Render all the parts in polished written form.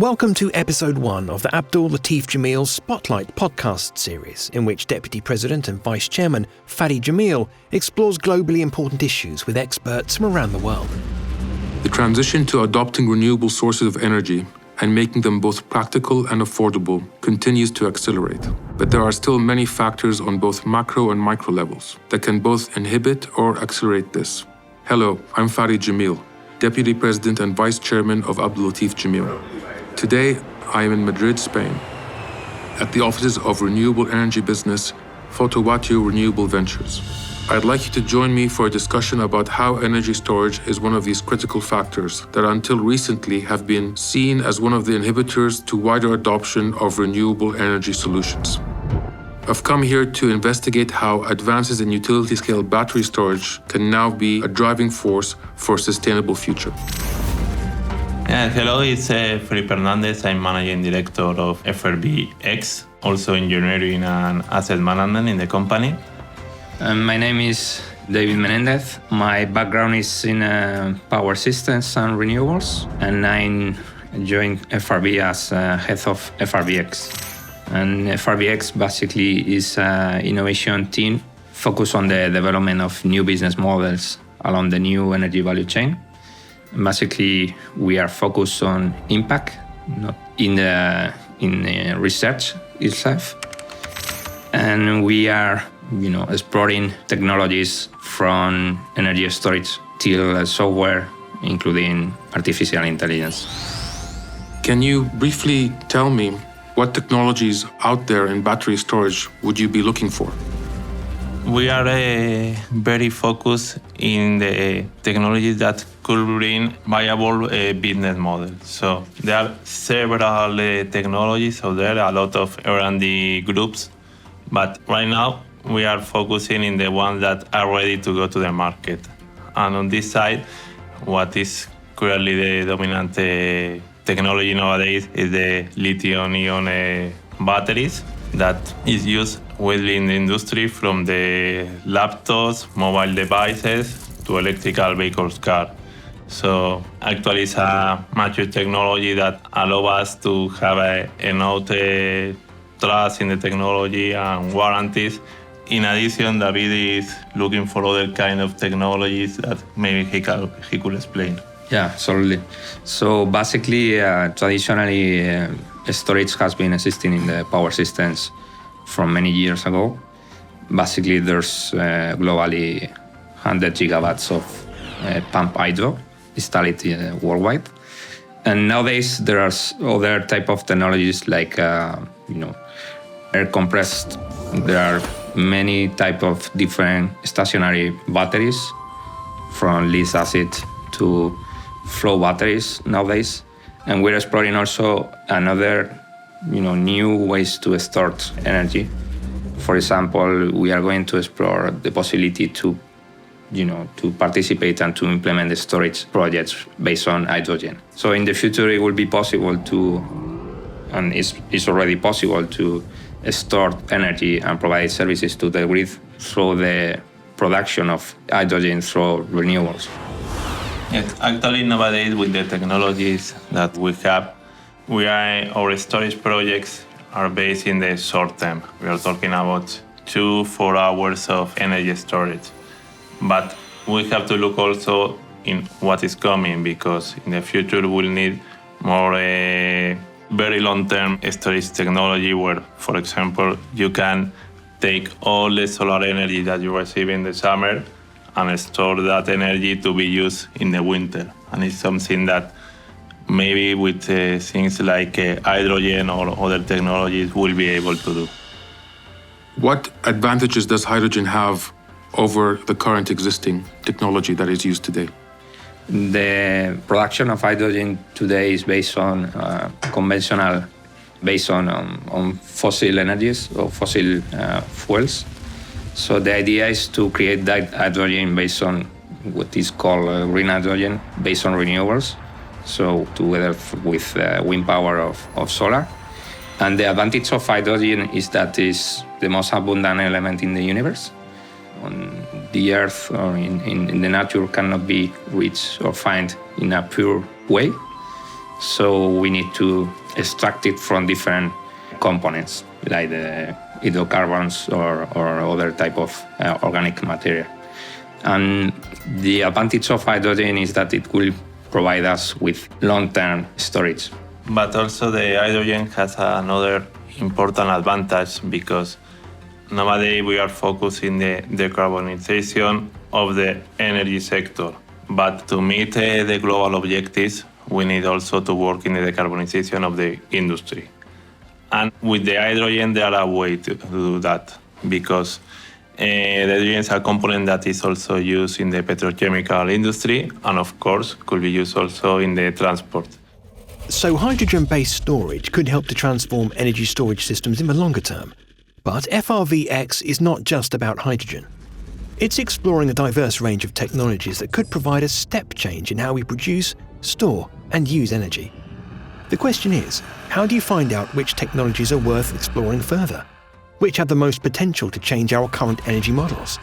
Welcome to episode 1 of the Abdul Latif Jameel Spotlight podcast series, in which Deputy President and Vice Chairman Fady Jameel explores globally important issues with experts from around the world. The transition to adopting renewable sources of energy and making them both practical and affordable continues to accelerate. But there are still many factors on both macro and micro levels that can both inhibit or accelerate this. Hello, I'm Fady Jameel, Deputy President and Vice Chairman of Abdul Latif Jameel. Today, I am in Madrid, Spain, at the offices of renewable energy business Fotowatt Renewable Ventures. I'd like you to join me for a discussion about how energy storage is one of these critical factors that until recently have been seen as one of the inhibitors to wider adoption of renewable energy solutions. I've come here to investigate how advances in utility-scale battery storage can now be a driving force for a sustainable future. Hello, it's Felipe Fernandez. I'm Managing Director of FRV-X, also engineering and asset management in the company. My name is David Menendez. My background is in power systems and renewables, and I joined FRV as head of FRV-X. And FRV-X basically is an innovation team focused on the development of new business models along the new energy value chain. Basically, we are focused on impact, not in the research itself, and we are, exploring technologies from energy storage till software, including artificial intelligence. Can you briefly tell me what technologies out there in battery storage would you be looking for? We are very focused in the technologies that could bring viable business models. So there are several technologies out there, a lot of R&D groups, but right now we are focusing in the ones that are ready to go to the market. And on this side, what is currently the dominant technology nowadays is the lithium-ion batteries that is used widely in the industry, from the laptops, mobile devices, to electrical vehicles car. So actually it's a mature technology that allows us to have enough trust in the technology and warranties. In addition, David is looking for other kind of technologies that maybe he could explain. Yeah, absolutely. So basically, traditionally, storage has been existing in the power systems from many years ago. Basically, there's globally 100 gigawatts of pump hydro installed worldwide. And nowadays, there are other type of technologies like, air compressed. There are many type of different stationary batteries, from lead acid to flow batteries nowadays. And we're exploring also another, new ways to store energy. For example, we are going to explore the possibility to participate and to implement the storage projects based on hydrogen. So in the future, it will be possible and it's already possible to store energy and provide services to the grid through the production of hydrogen through renewables. Yes, actually nowadays with the technologies that we have, our storage projects are based in the short term. We are talking about 2-4 hours of energy storage. But we have to look also in what is coming, because in the future we'll need more very long-term storage technology where, for example, you can take all the solar energy that you receive in the summer and store that energy to be used in the winter. And it's something that maybe with things like hydrogen or other technologies we'll be able to do. What advantages does hydrogen have over the current existing technology that is used today? The production of hydrogen today is based on conventional, based on fossil energies or fossil fuels. So the idea is to create that hydrogen based on what is called green hydrogen, based on renewables. So together with wind power of solar. And the advantage of hydrogen is that it's the most abundant element in the universe. On the earth or in the nature cannot be reached or found in a pure way. So we need to extract it from different components, like the hydrocarbons or other type of organic material. And the advantage of hydrogen is that it will provide us with long-term storage. But also the hydrogen has another important advantage because nowadays we are focusing the decarbonization of the energy sector. But to meet the global objectives, we need also to work in the decarbonization of the industry. And with the hydrogen, there are ways to do that because the hydrogen is a component that is also used in the petrochemical industry and, of course, could be used also in the transport. So hydrogen-based storage could help to transform energy storage systems in the longer term. But FRV-X is not just about hydrogen. It's exploring a diverse range of technologies that could provide a step change in how we produce, store, and use energy. The question is, how do you find out which technologies are worth exploring further? Which have the most potential to change our current energy models?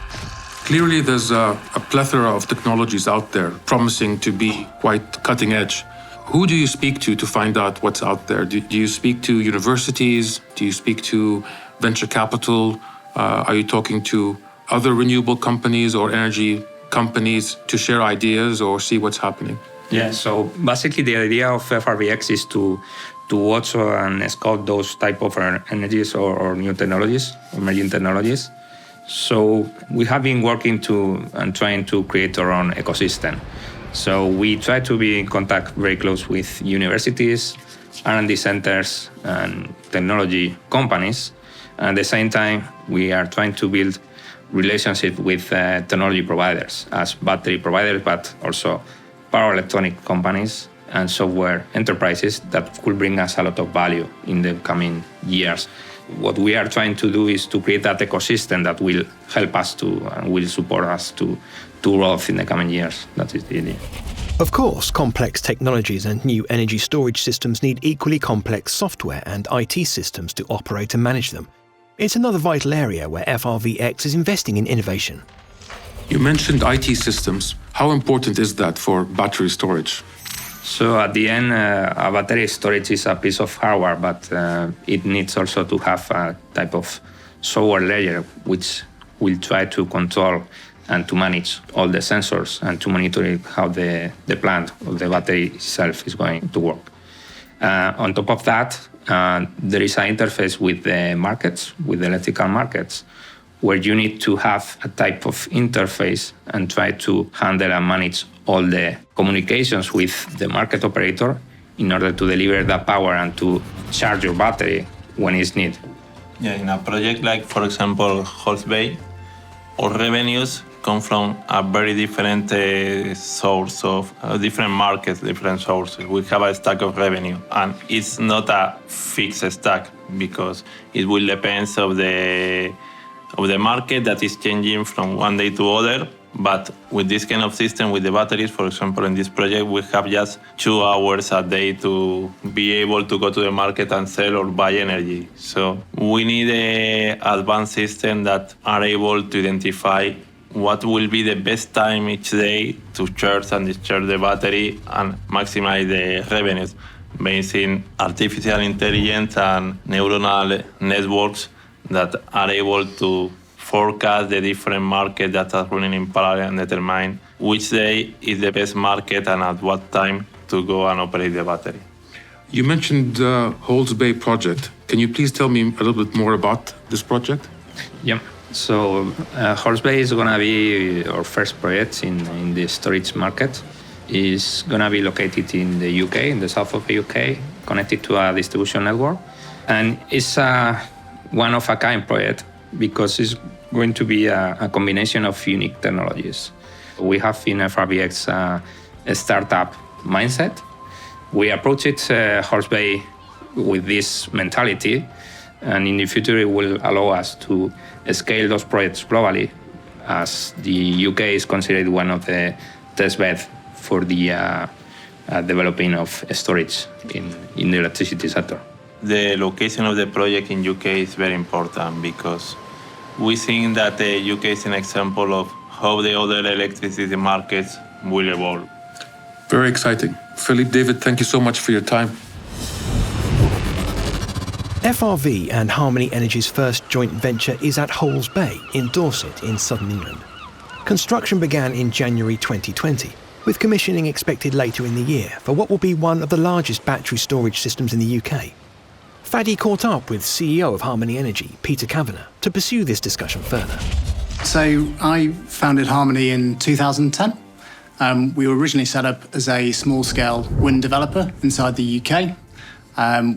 Clearly, there's a plethora of technologies out there promising to be quite cutting edge. Who do you speak to find out what's out there? Do you speak to universities? Do you speak to venture capital? Are you talking to other renewable companies or energy companies to share ideas or see what's happening? Yeah, so basically the idea of FRV-X is to watch and scout those type of energies or new technologies, emerging technologies. So we have been working and trying to create our own ecosystem. So we try to be in contact very close with universities, R&D centers, and technology companies. And at the same time, we are trying to build relationship with technology providers as battery providers, but also power electronic companies and software enterprises that could bring us a lot of value in the coming years. What we are trying to do is to create that ecosystem that will help us and will support us to growth in the coming years. That is the idea. Of course, complex technologies and new energy storage systems need equally complex software and IT systems to operate and manage them. It's another vital area where FRV-X is investing in innovation. You mentioned IT systems. How important is that for battery storage? So at the end, a battery storage is a piece of hardware, but it needs also to have a type of software layer which will try to control and to manage all the sensors and to monitor how the plant or the battery itself is going to work. On top of that, there is an interface with the markets, with the electrical markets, where you need to have a type of interface and try to handle and manage all the communications with the market operator in order to deliver that power and to charge your battery when it's needed. Yeah, in a project like, for example, Halls Bay, our revenues come from a very different source of different markets, different sources. We have a stack of revenue, and it's not a fixed stack because it will depend of the market that is changing from one day to other. But with this kind of system, with the batteries, for example, in this project, we have just 2 hours a day to be able to go to the market and sell or buy energy. So we need an advanced system that are able to identify what will be the best time each day to charge and discharge the battery and maximize the revenues based in artificial intelligence and neuronal networks that are able to forecast the different markets that are running in parallel and determine which day is the best market and at what time to go and operate the battery. You mentioned the Halls Bay project. Can you please tell me a little bit more about this project? Yeah. So Halls Bay is going to be our first project in the storage market. It's going to be located in the UK, in the south of the UK, connected to a distribution network. And it's a one-of-a-kind project because it's going to be a combination of unique technologies. We have in FRV-X a startup mindset. We approach it, Halls Bay, with this mentality, and in the future it will allow us to scale those projects globally, as the UK is considered one of the test beds for the developing of storage in the electricity sector. The location of the project in UK is very important because we think that the UK is an example of how the other electricity markets will evolve. Very exciting. Felipe, David, thank you so much for your time. FRV and Harmony Energy's first joint venture is at Holes Bay in Dorset in southern England. Construction began in January 2020, with commissioning expected later in the year for what will be one of the largest battery storage systems in the UK. Fady caught up with CEO of Harmony Energy, Peter Kavanagh, to pursue this discussion further. So I founded Harmony in 2010. We were originally set up as a small-scale wind developer inside the UK.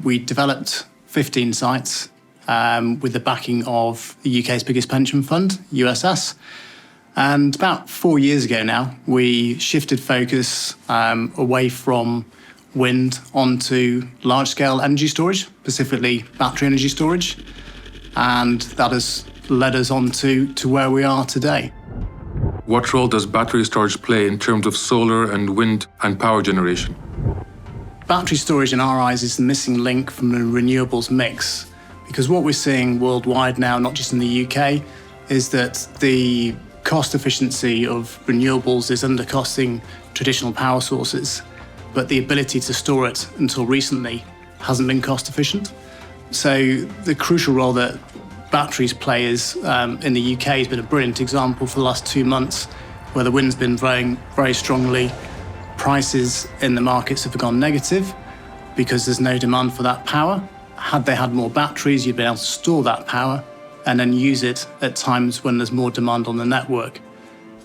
We developed 15 sites with the backing of the UK's biggest pension fund, USS. And about 4 years ago now, we shifted focus away from wind onto large-scale energy storage, specifically battery energy storage. And that has led us on to where we are today. What role does battery storage play in terms of solar and wind and power generation? Battery storage in our eyes is the missing link from the renewables mix, because what we're seeing worldwide now, not just in the UK, is that the cost efficiency of renewables is undercosting traditional power sources, but the ability to store it until recently hasn't been cost efficient. So the crucial role that batteries play is, in the UK, has been a brilliant example for the last 2 months, where the wind's been blowing very strongly. Prices in the markets have gone negative because there's no demand for that power. Had they had more batteries, you'd be able to store that power and then use it at times when there's more demand on the network.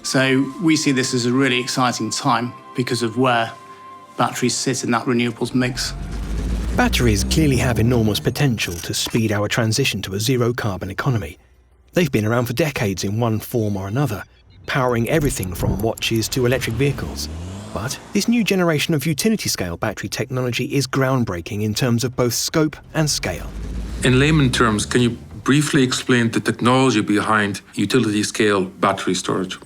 So we see this as a really exciting time because of where batteries sit in that renewables mix. Batteries clearly have enormous potential to speed our transition to a zero-carbon economy. They've been around for decades in one form or another, powering everything from watches to electric vehicles. But this new generation of utility-scale battery technology is groundbreaking in terms of both scope and scale. In layman terms, can you briefly explain the technology behind utility-scale battery storage?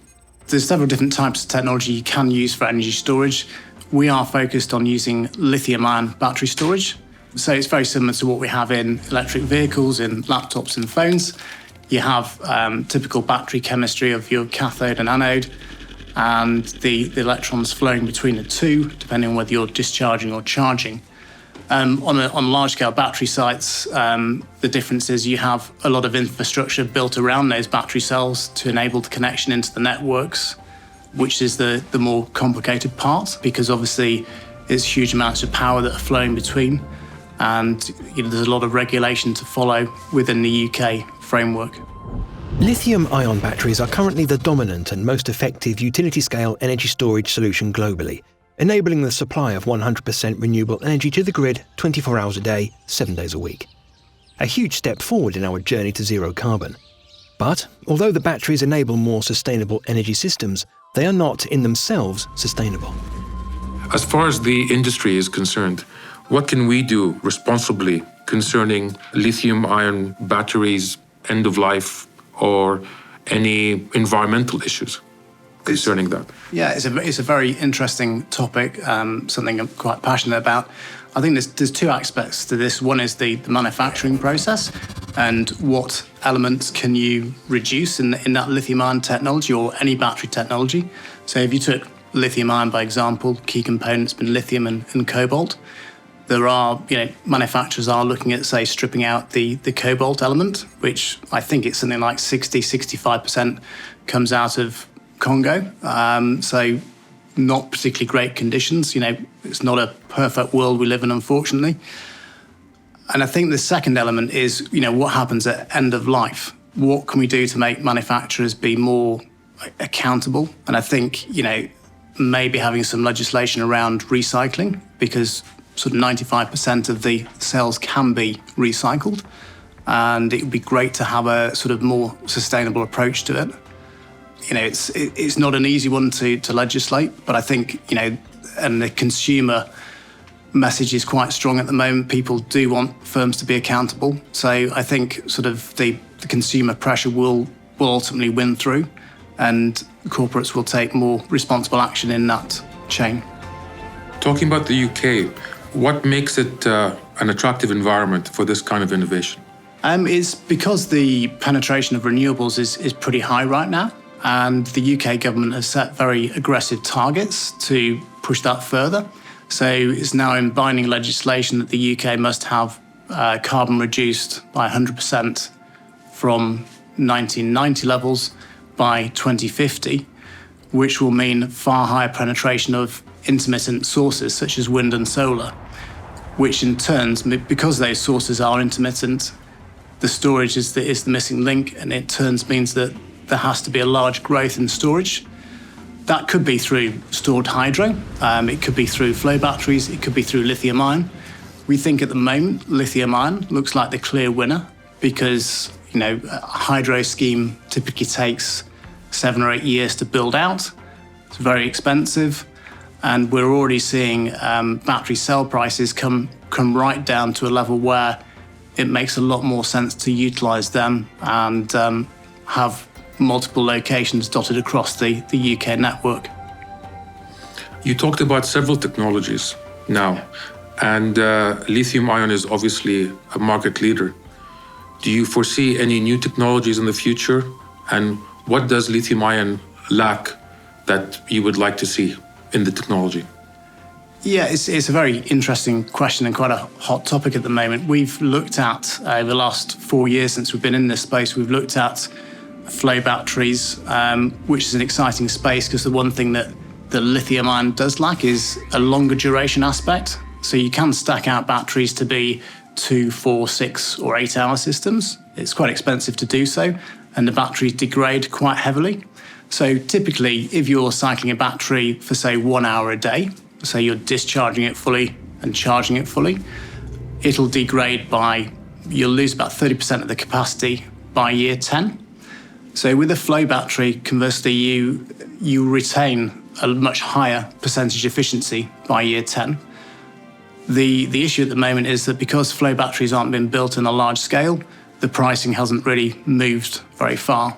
There's several different types of technology you can use for energy storage. We are focused on using lithium-ion battery storage. So it's very similar to what we have in electric vehicles, in laptops and phones. You have typical battery chemistry of your cathode and anode, and the electrons flowing between the two, depending on whether you're discharging or charging. On large-scale battery sites, the difference is you have a lot of infrastructure built around those battery cells to enable the connection into the networks, which is the more complicated part, because obviously there's huge amounts of power that are flowing between, and there's a lot of regulation to follow within the UK framework. Lithium-ion batteries are currently the dominant and most effective utility-scale energy storage solution globally, enabling the supply of 100% renewable energy to the grid 24 hours a day, 7 days a week. A huge step forward in our journey to zero carbon. But although the batteries enable more sustainable energy systems, they are not in themselves sustainable. As far as the industry is concerned, what can we do responsibly concerning lithium-ion batteries, end of life, or any environmental issues concerning that? Yeah, it's a very interesting topic, something I'm quite passionate about. I think there's two aspects to this. One is the manufacturing process and what elements can you reduce in that lithium-ion technology or any battery technology. So if you took lithium-ion, by example, key components been lithium and cobalt. There are, manufacturers are looking at, say, stripping out the cobalt element, which I think it's something like 65% comes out of Congo. So not particularly great conditions. It's not a perfect world we live in, unfortunately. And I think the second element is, what happens at end of life? What can we do to make manufacturers be more accountable? And I think, maybe having some legislation around recycling, because sort of 95% of the cells can be recycled. And it would be great to have a sort of more sustainable approach to it. It's not an easy one to legislate, but I think, and the consumer message is quite strong at the moment. People do want firms to be accountable. So I think sort of the consumer pressure will ultimately win through, and corporates will take more responsible action in that chain. Talking about the UK, what makes it an attractive environment for this kind of innovation? It's because the penetration of renewables is pretty high right now. And the UK government has set very aggressive targets to push that further. So it's now in binding legislation that the UK must have carbon reduced by 100% from 1990 levels by 2050, which will mean far higher penetration of intermittent sources such as wind and solar, which in turn, because those sources are intermittent, the storage is the missing link, and it turns means that there has to be a large growth in storage. That could be through stored hydro, it could be through flow batteries, it could be through lithium ion. We think at the moment lithium ion looks like the clear winner because a hydro scheme typically takes 7 or 8 years to build out. It's very expensive, and we're already seeing battery cell prices come right down to a level where it makes a lot more sense to utilise them and have multiple locations dotted across the UK network. You talked about several technologies now, and lithium-ion is obviously a market leader. Do you foresee any new technologies in the future, and what does lithium-ion lack that you would like to see in the technology? Yeah, it's a very interesting question and quite a hot topic at the moment. We've looked at, over the last 4 years since we've been in this space, we've looked at flow batteries, which is an exciting space because the one thing that the lithium ion does lack is a longer duration aspect. So you can stack out batteries to be 2, 4, 6 or 8 hour systems. It's quite expensive to do so, and the batteries degrade quite heavily. So typically, if you're cycling a battery for, say, 1 hour a day, so you're discharging it fully and charging it fully, it'll degrade you'll lose about 30% of the capacity by year 10. So with a flow battery, conversely, you retain a much higher percentage efficiency by year 10. The issue at the moment is that because flow batteries aren't being built in a large scale, the pricing hasn't really moved very far.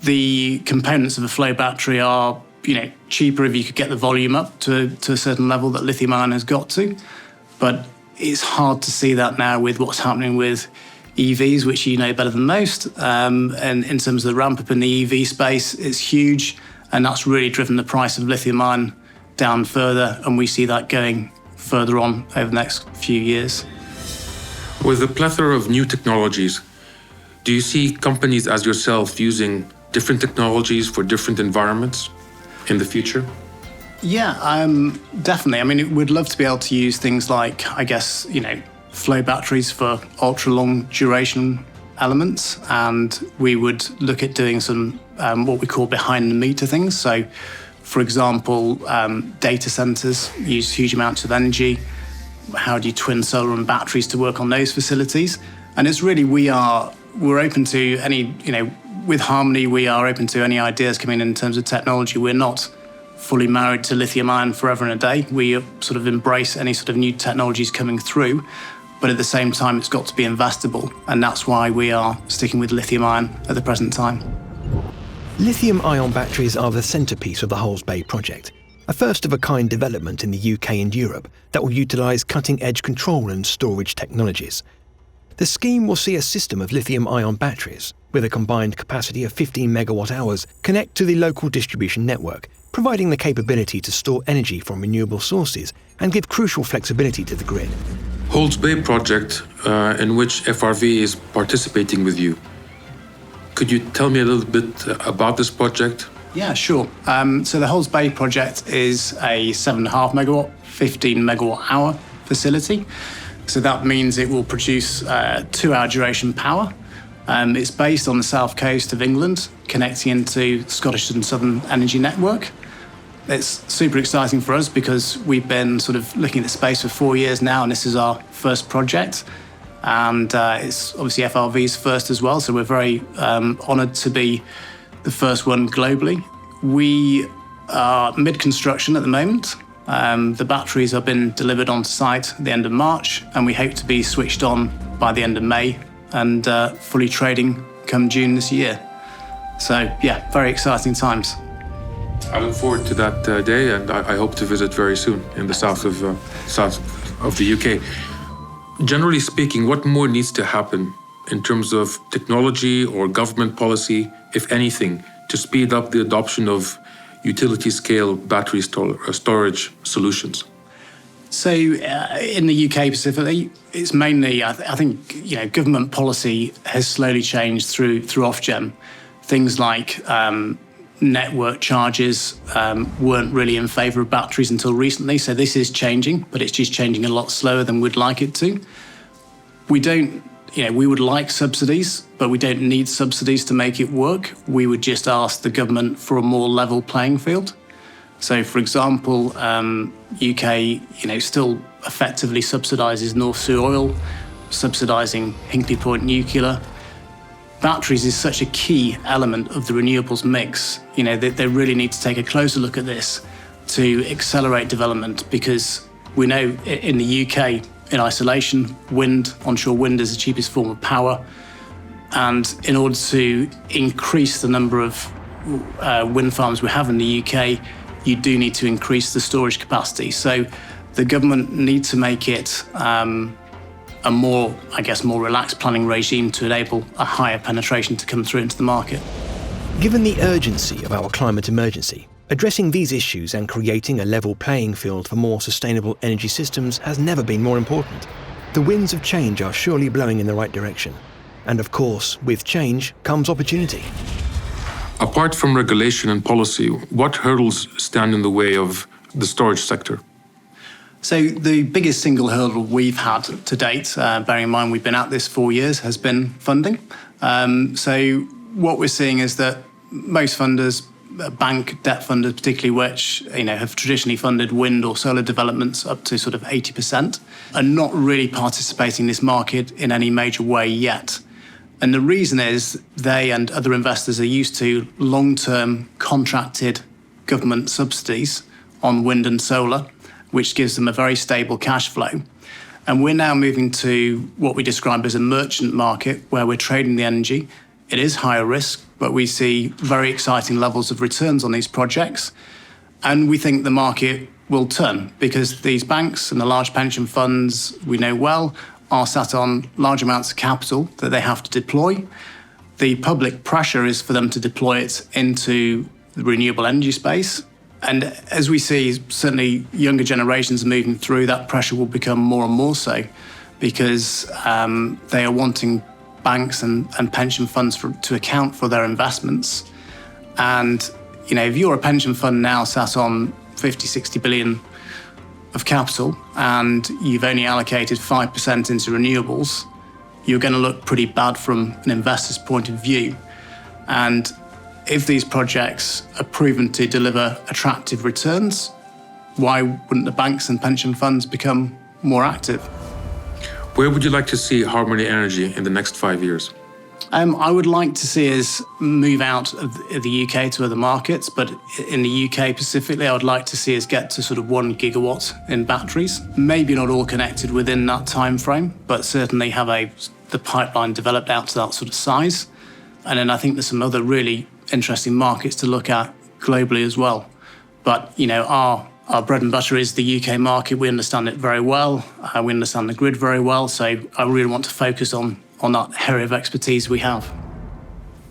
The components of a flow battery are cheaper if you could get the volume up to a certain level that lithium ion has got to. But it's hard to see that now with what's happening with EVs, which you know better than most. And in terms of the ramp up in the EV space, it's huge. And that's really driven the price of lithium ion down further. And we see that going further on over the next few years. With a plethora of new technologies, do you see companies as yourself using different technologies for different environments in the future? Yeah, definitely. I mean, we'd love to be able to use things like, flow batteries for ultra-long duration elements, and we would look at doing some what we call behind-the-meter things. So, for example, data centers use huge amounts of energy. How do you twin solar and batteries to work on those facilities? And it's really, we're open to any, with Harmony, we are open to any ideas coming in terms of technology. We're not fully married to lithium ion forever and a day. We sort of embrace any sort of new technologies coming through, but at the same time, it's got to be investable. And that's why we are sticking with lithium ion at the present time. Lithium-ion batteries are the centrepiece of the Halls Bay project, a first-of-a-kind development in the UK and Europe that will utilise cutting-edge control and storage technologies. The scheme will see a system of lithium-ion batteries, with a combined capacity of 15 megawatt-hours, connect to the local distribution network, providing the capability to store energy from renewable sources and give crucial flexibility to the grid. Halls Bay project, in which FRV is participating with you. Could you tell me a little bit about this project? Yeah, sure. So the Halls Bay project is a 7.5 megawatt, 15 megawatt hour facility. So that means it will produce 2-hour duration power. It's based on the south coast of England, connecting into the Scottish and Southern Energy Network. It's super exciting for us because we've been sort of looking at the space for 4 years now, and this is our first project. And it's obviously FRV's first as well, so we're very honoured to be the first one globally. We are mid-construction at the moment. The batteries have been delivered onto site at the end of March, and we hope to be switched on by the end of May and fully trading come June this year. So yeah, very exciting times. I look forward to that day, and I hope to visit very soon in the south of the UK. Generally speaking, what more needs to happen in terms of technology or government policy, if anything, to speed up the adoption of utility-scale battery storage solutions? So in the UK specifically, it's mainly, I think, government policy has slowly changed through Ofgem. Things like network charges weren't really in favour of batteries until recently. So this is changing, but it's just changing a lot slower than we'd like it to. We would like subsidies, but we don't need subsidies to make it work. We would just ask the government for a more level playing field. So, for example, UK, still effectively subsidises North Sea oil, subsidising Hinkley Point nuclear. Batteries is such a key element of the renewables mix. They really need to take a closer look at this to accelerate development, because we know in the UK, in isolation, onshore wind is the cheapest form of power. And in order to increase the number of wind farms we have in the UK, you do need to increase the storage capacity. So the government needs to make it a more relaxed planning regime to enable a higher penetration to come through into the market. Given the urgency of our climate emergency, addressing these issues and creating a level playing field for more sustainable energy systems has never been more important. The winds of change are surely blowing in the right direction. And of course, with change comes opportunity. Apart from regulation and policy, what hurdles stand in the way of the storage sector? So the biggest single hurdle we've had to date, bearing in mind we've been at this 4 years, has been funding. So what we're seeing is that most funders, bank debt funders particularly, which have traditionally funded wind or solar developments up to sort of 80%, are not really participating in this market in any major way yet. And the reason is they and other investors are used to long-term contracted government subsidies on wind and solar, which gives them a very stable cash flow. And we're now moving to what we describe as a merchant market, where we're trading the energy. It is higher risk, but we see very exciting levels of returns on these projects. And we think the market will turn, because these banks and the large pension funds we know well are sat on large amounts of capital that they have to deploy. The public pressure is for them to deploy it into the renewable energy space. And as we see, certainly younger generations moving through, that pressure will become more and more so, because they are wanting banks and pension funds to account for their investments. And, if you're a pension fund now sat on 50, 60 billion of capital and you've only allocated 5% into renewables, you're going to look pretty bad from an investor's point of view. And if these projects are proven to deliver attractive returns, why wouldn't the banks and pension funds become more active? Where would you like to see Harmony Energy in the next 5 years? I would like to see us move out of the UK to other markets, but in the UK specifically, I would like to see us get to sort of 1 gigawatt in batteries. Maybe not all connected within that time frame, but certainly have the pipeline developed out to that sort of size. And then I think there's some other really interesting markets to look at globally as well. But, our bread and butter is the UK market. We understand it very well. We understand the grid very well. So I really want to focus on that area of expertise we have.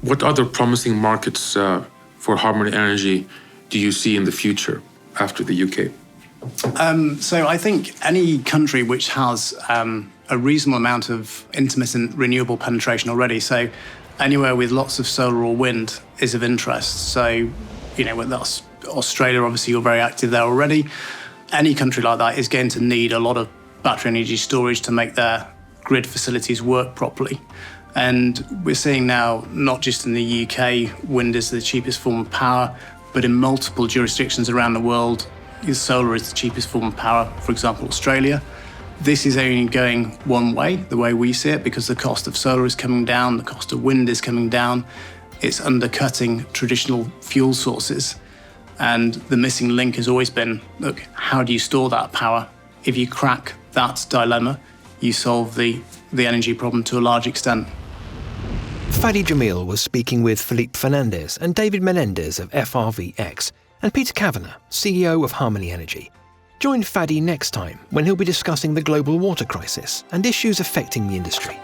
What other promising markets for Harmony Energy do you see in the future after the UK? So I think any country which has a reasonable amount of intermittent renewable penetration already, so anywhere with lots of solar or wind is of interest. So, whether that's Australia, obviously you're very active there already. Any country like that is going to need a lot of battery energy storage to make their grid facilities work properly. And we're seeing now, not just in the UK, wind is the cheapest form of power, but in multiple jurisdictions around the world, solar is the cheapest form of power, for example, Australia. This is only going one way, the way we see it, because the cost of solar is coming down, the cost of wind is coming down. It's undercutting traditional fuel sources. And the missing link has always been, look, how do you store that power? If you crack that dilemma, you solve the energy problem to a large extent. Fady Jameel was speaking with Felipe Fernandez and David Menendez of FRV-X, and Peter Kavanagh, CEO of Harmony Energy. Join Fady next time when he'll be discussing the global water crisis and issues affecting the industry.